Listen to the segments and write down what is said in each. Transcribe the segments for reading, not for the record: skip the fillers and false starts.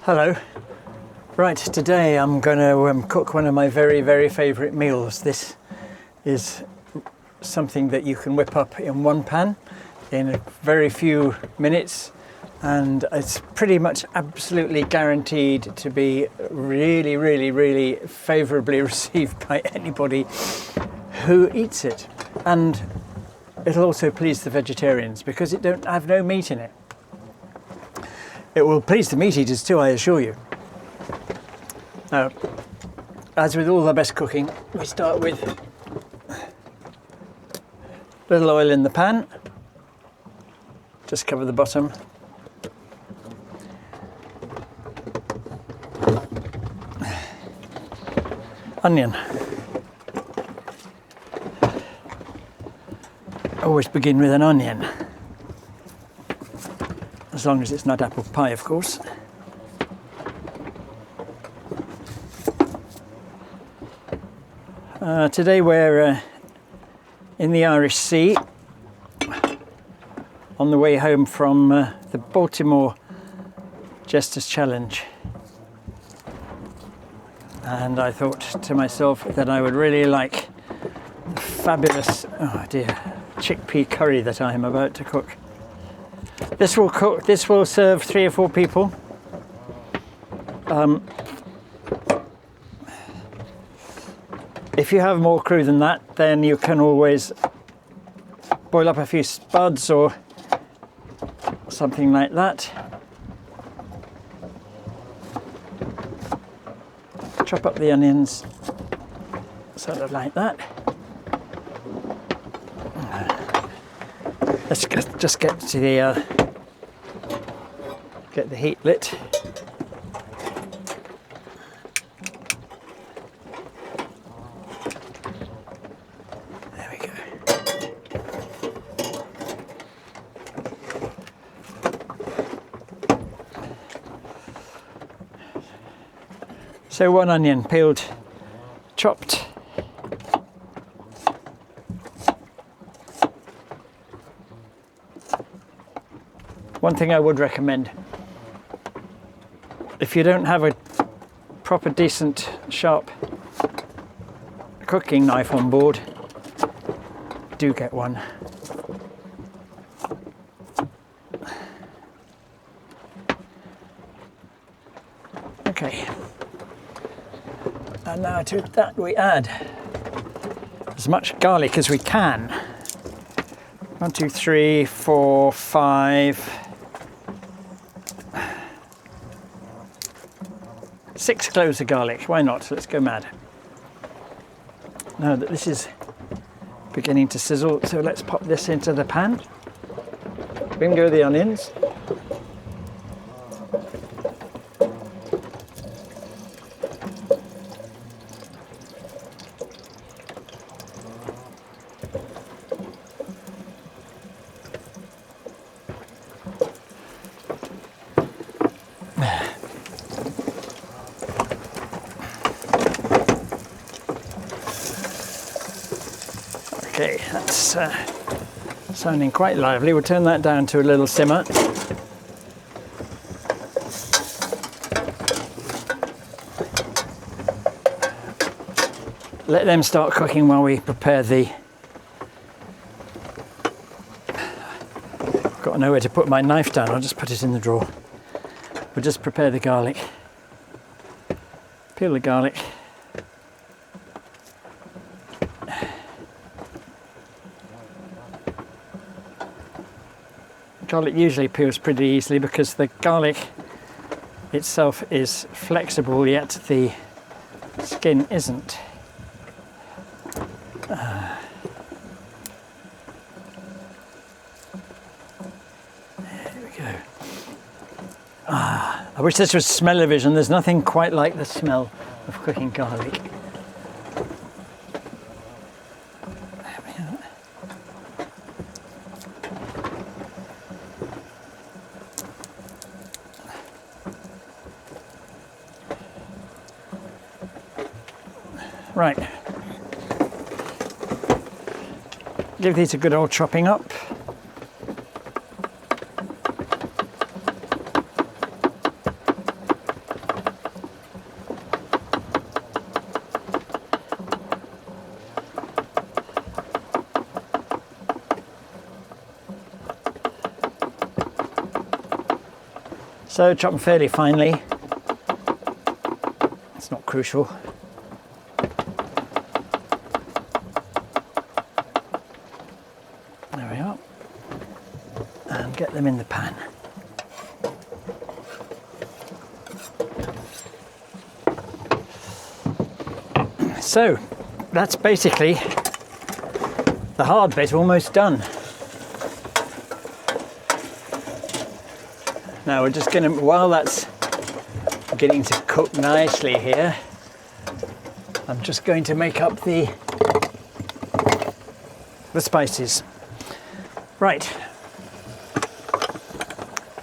Hello. Right, today I'm going to cook one of my very favourite meals. This is something that you can whip up in one pan in a very few minutes, and it's pretty much absolutely guaranteed to be really favourably received by anybody who eats it. And it'll also please the vegetarians because it don't have no meat in it. It will please the meat eaters too, I assure you. Now, as with all the best cooking, we start with a little oil in the pan. Just cover the bottom. Onion. Always begin with an onion. As long as it's not apple pie, of course. Today we're in the Irish Sea on the way home from the Baltimore Jesters Challenge, and I thought to myself that I would really like the fabulous, oh dear, chickpea curry that I am about to cook. This will serve 3 or 4 people. If you have more crew than that, then you can always boil up a few spuds or something like that. Chop up the onions, sort of like that. Let's just get to the get the heat lit. There we go. So 1 onion, peeled, chopped. One thing I would recommend, if you don't have a proper decent sharp cooking knife on board, do get one. Okay, and now to that we add as much garlic as we can. 1, 2, 3, 4, 5, 6 cloves of garlic. Why not? Let's go mad. Now that this is beginning to sizzle, so let's pop this into the pan. In go the onions. Okay, that's sounding quite lively. We'll turn that down to a little simmer. Let them start cooking while we prepare the... I've got to know where to put my knife down. I'll just put it in the drawer. We'll just prepare the garlic. Peel the garlic. Garlic usually peels pretty easily because the garlic itself is flexible, yet the skin isn't. There we go. I wish this was smell-o-vision. There's nothing quite like the smell of cooking garlic. Right, give these a good old chopping up. So chop them fairly finely. It's not crucial. There we are. And get them in the pan. So that's basically the hard bit almost done. Now we're just going to, while that's beginning to cook nicely here, I'm just going to make up the spices. Right.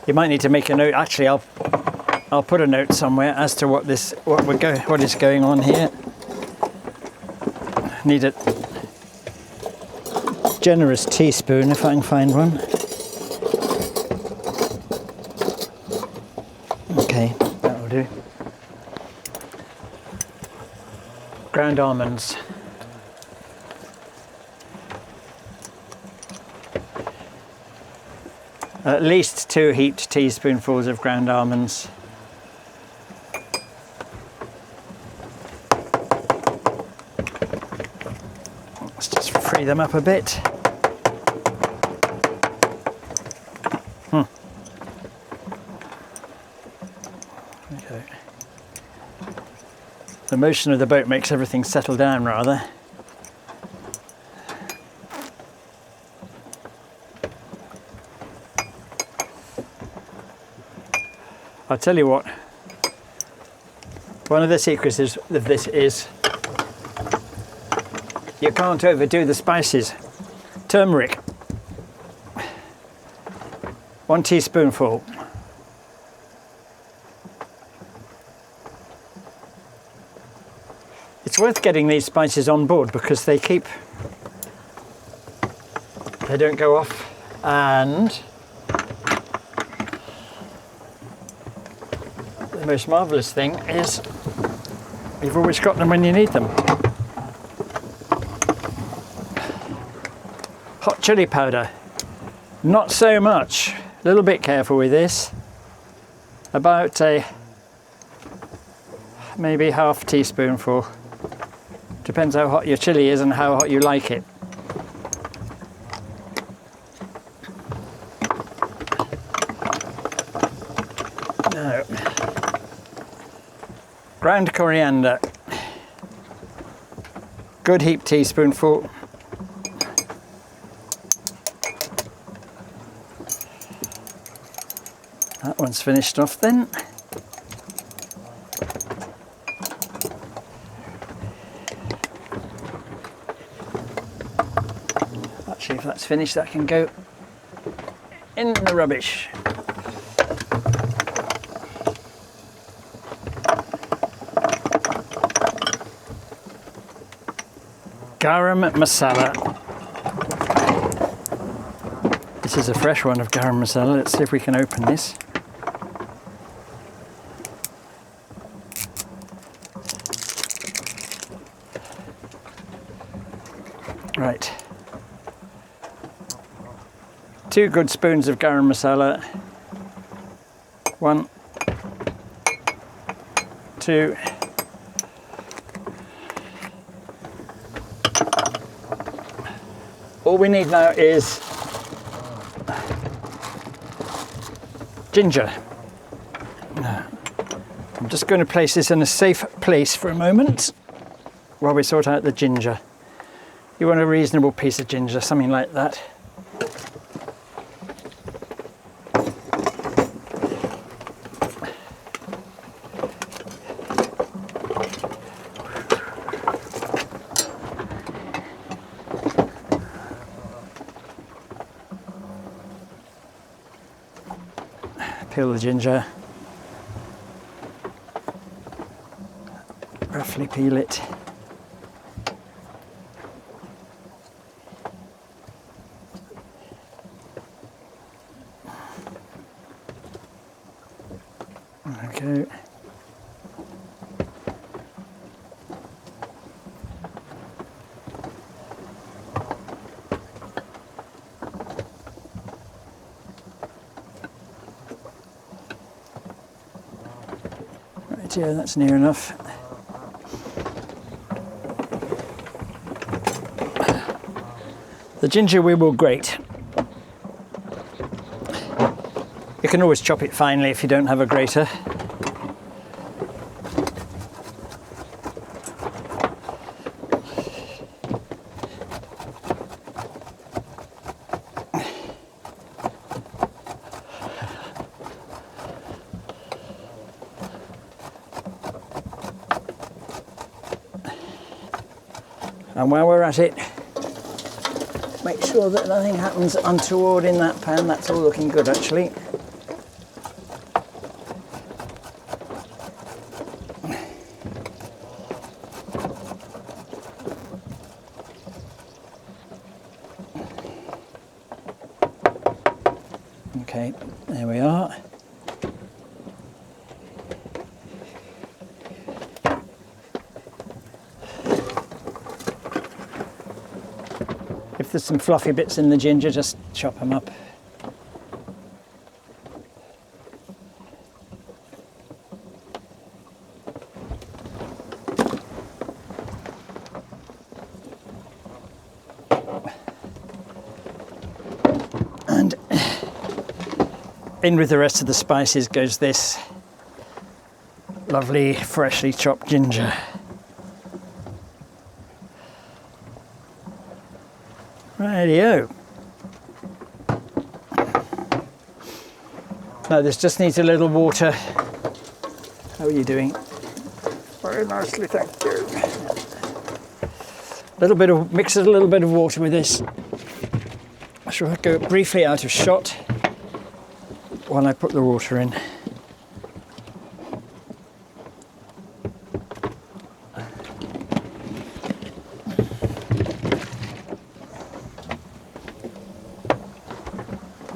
You might need to make a note. Actually, I'll put a note somewhere as to what is going on here. Need a generous teaspoon if I can find one. Okay, that'll do. Ground almonds. At least 2 heaped teaspoonfuls of ground almonds. Let's just free them up a bit. Okay. The motion of the boat makes everything settle down rather. I'll tell you what, one of the secrets of this is you can't overdo the spices. Turmeric, 1 teaspoonful. It's worth getting these spices on board because they don't go off, and the most marvellous thing is you've always got them when you need them. Hot chili powder, not so much, a little bit careful with this, about maybe half teaspoonful, depends how hot your chili is and how hot you like it. Now, ground coriander, good heaped teaspoonful. That one's finished off then. Actually, if that's finished, that can go in the rubbish. Garam masala. This is a fresh one of garam masala. Let's see if we can open this. Right. 2 good spoons of garam masala. 1, 2. All we need now is ginger. I'm just going to place this in a safe place for a moment while we sort out the ginger. You want a reasonable piece of ginger, something like that. Peel the ginger, roughly peel it. Okay. Yeah, that's near enough. The ginger we will grate. You can always chop it finely if you don't have a grater. And while we're at it, make sure that nothing happens untoward in that pan. That's all looking good, actually. Okay, there we are. If there's some fluffy bits in the ginger, just chop them up. And in with the rest of the spices goes this lovely freshly chopped ginger. Rightio. Now this just needs a little water. How are you doing? Very nicely, thank you. Mix a little bit of water with this. I shall go briefly out of shot while I put the water in.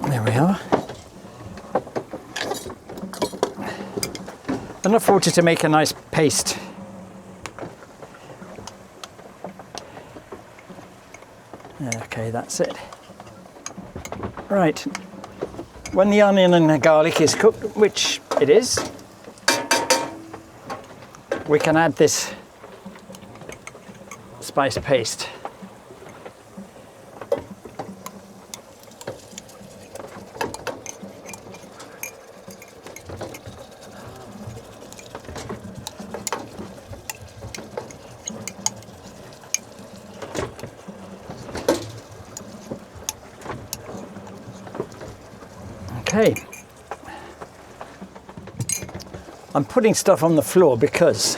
There we are. Enough water to make a nice paste. Okay, that's it. Right. When the onion and the garlic is cooked, which it is, we can add this spice paste. Okay, I'm putting stuff on the floor because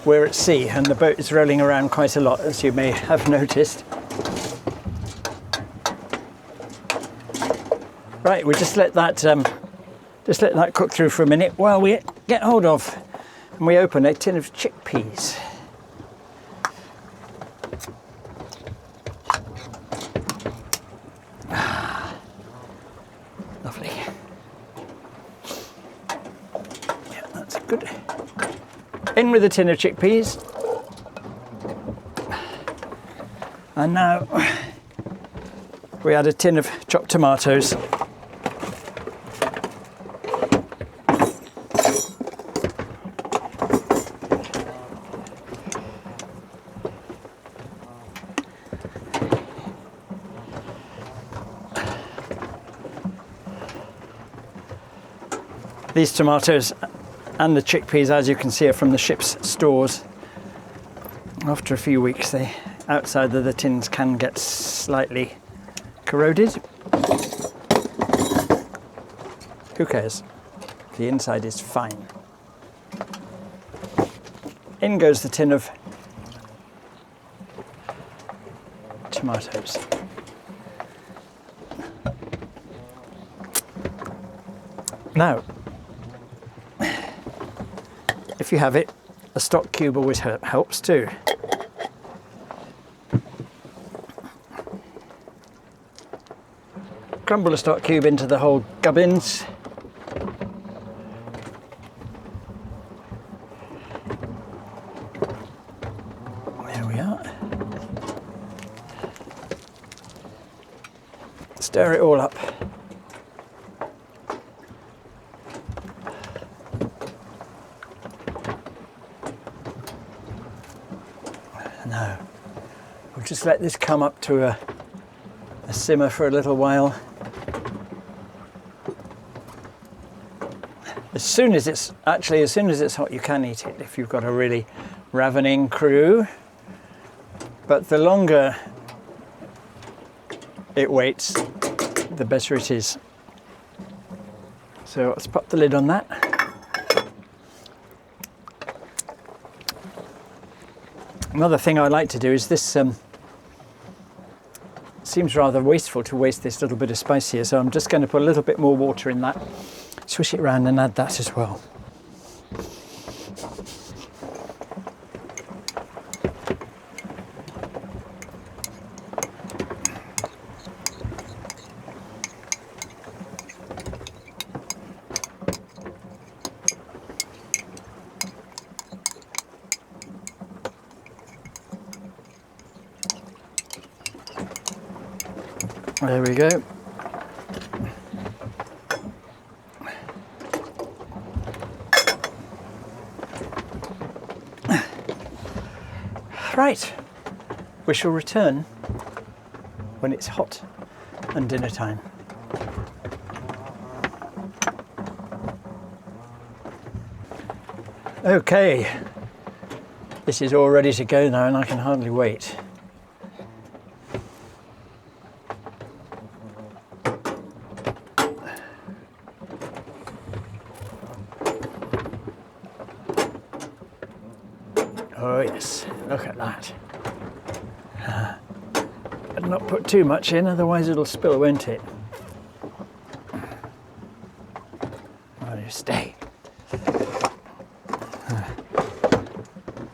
we're at sea and the boat is rolling around quite a lot, as you may have noticed. Right, we just let that cook through for a minute while we get hold of and we open a tin of chickpeas. Lovely. Yeah, that's good. In with a tin of chickpeas. And now we add a tin of chopped tomatoes. These tomatoes and the chickpeas, as you can see, are from the ship's stores. After a few weeks, the outside of the tins can get slightly corroded. Who cares? The inside is fine. In goes the tin of tomatoes. Now, if you have it, a stock cube always helps too. Crumble a stock cube into the whole gubbins. There we are. Stir it all up. No. We'll just let this come up to a simmer for a little while. As soon as it's hot, you can eat it if you've got a really ravening crew. But the longer it waits, the better it is. So let's pop the lid on that. Another thing I like to do is this, seems rather wasteful to waste this little bit of spice here, so I'm just going to put a little bit more water in that, swish it around and add that as well. There we go. Right, we shall return when it's hot and dinner time. Okay, this is all ready to go now and I can hardly wait. Oh yes, look at that. Better not put too much in, otherwise it'll spill, won't it? Oh, you stay.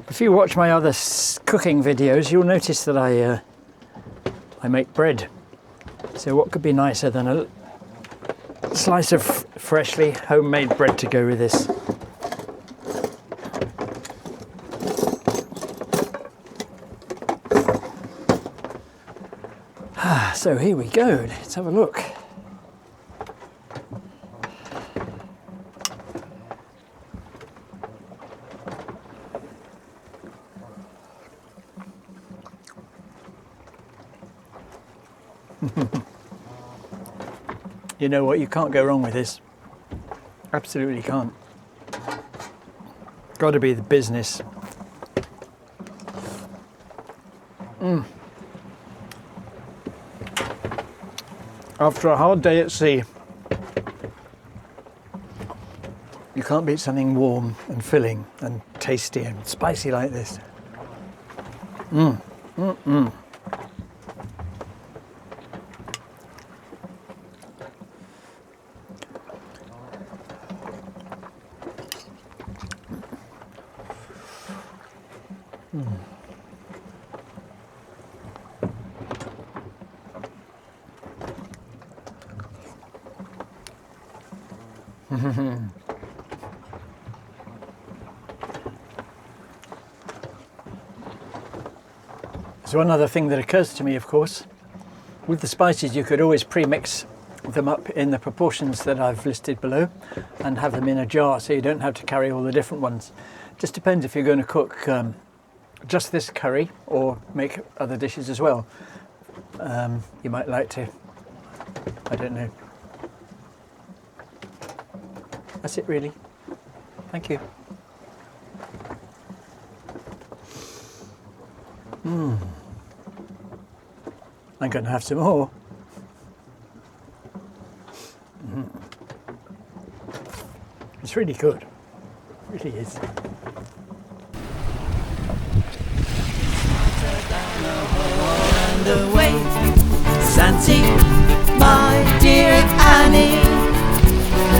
If you watch my other cooking videos, you'll notice that I make bread. So what could be nicer than a slice of freshly homemade bread to go with this? So here we go, let's have a look. You know what, you can't go wrong with this. Absolutely can't. Got to be the business. After a hard day at sea, you can't beat something warm and filling and tasty and spicy like this. So one other thing that occurs to me, of course, with the spices you could always pre-mix them up in the proportions that I've listed below and have them in a jar so you don't have to carry all the different ones. Just depends if you're going to cook just this curry or make other dishes as well. You might like to, I don't know. That's it really. Thank you. I'm going to have some more. It's really good. It really is. Santi, my dear Annie.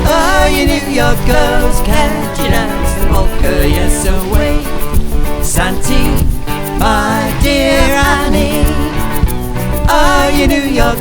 Oh, you knew your clothes, can't you dance the polka, yes away. Santi, my dear Annie. Oh, you knew your